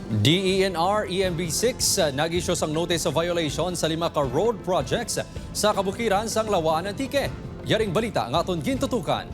DENR EMB6 nag-issue sang notice of violation sa 5 ka road projects sa kabukiran sang Lawaan Antique. Yaring balita ang aton gintutukan.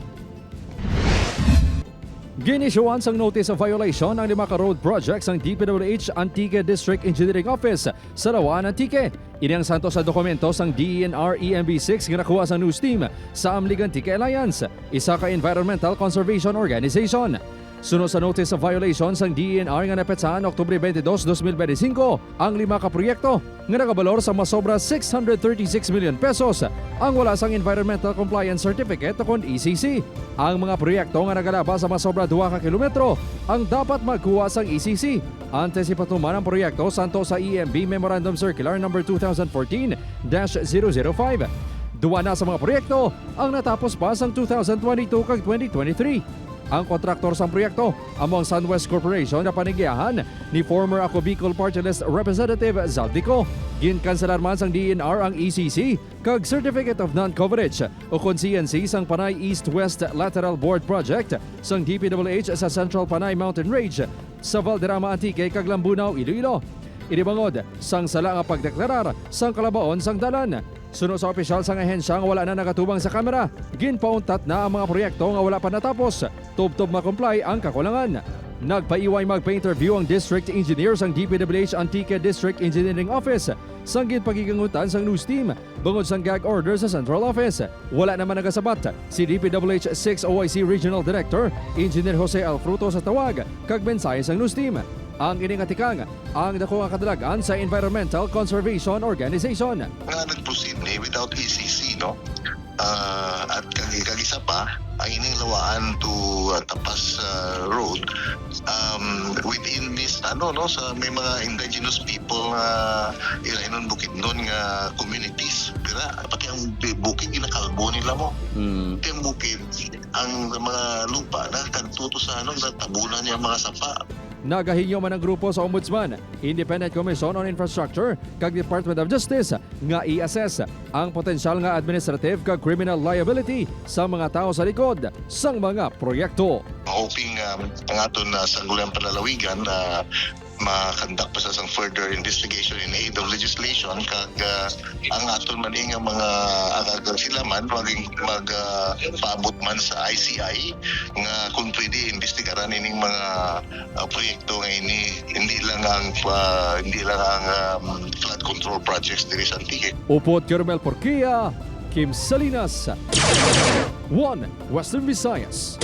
Ginisyoan sang notice of violation ang 5 ka road projects ang DPWH Antique District Engineering Office sa Lawaan Antique. Ini ang santo sa dokumento sang DENR EMB6 nga nakuha sa news team sa Amlig Antique Alliance, isa ka environmental conservation organization. Sunod sa notice of violation sang DENR nga napetsahan Oktubre 22, 2025 ang 5 ka proyekto nga nakabalor sa masobra 636 million pesos ang wala sang Environmental Compliance Certificate o ECC. Ang mga proyekto nga nagalaba sa masobra 2 ka kilometro ang dapat magkuha sang ECC. Antesipatuman ang proyekto santo sa EMB Memorandum Circular No. 2014-005. Duwa na sa mga proyekto ang natapos pa sang 2022 kag 2023. Ang kontraktor sa proyekto among SunWest Corporation na panigiyahan ni former Ako Bicol Party List Representative Zaldico. Ginkanselar man sang DENR ang ECC kag Certificate of Non-Coverage o CNC sang Panay East-West Lateral Board Project sang DPWH sa Central Panay Mountain Range sa Valderrama Antique kag Lambunaw, Iloilo. Inibangod sang sala nga pagdeklarar sang kalabaon sang dalan. Sunod sa opisyal sang ahensya nga wala na nakatubang sa kamera, ginpauntat na ang mga proyekto nga wala pa natapos. Tubtob ma-comply ang kakulangan. Nagpaiway magpa-interview ang District Engineer sang DPWH Antique District Engineering Office sang ginpagigangutan sang news team bungod sang gag order sa Central Office. Wala naman nagasabat si DPWH 6 OIC Regional Director Engineer Jose Alfruto sa tawag kag mensahe sang news team. Ang iningatikang ang dako nga kadalagan sa Environmental Conservation Organization. Nga nag-proceed without ECC, no? At kagisa pa, ang ining Lawaan to Tapas Road, within this, sa may mga indigenous people na ilainon Bukidnon nga communities. Pero pati ang bukid, ginakalbo nila mo. Pati ang bukid, ang mga lupa na kantuto sa tabunan niya mga sapa. Nagahinyo man ang grupo sa Ombudsman, Independent Commission on Infrastructure kag Department of Justice nga i-assess ang potensyal nga administrative kag criminal liability sa mga tao sa likod sang mga proyekto. Hoping ang aton sanggulang panlalawigan na makandak pa sa sang further investigation in aid of legislation kag ang aton man nga mga sila man magpaabot man sa ICI nga kung pwede investigaran ining mga proyekto nga ini hindi lang ang flood control projects diri sa Antique. Upot Carmel Porquia, Kim Salinas, 1 Western Visayas.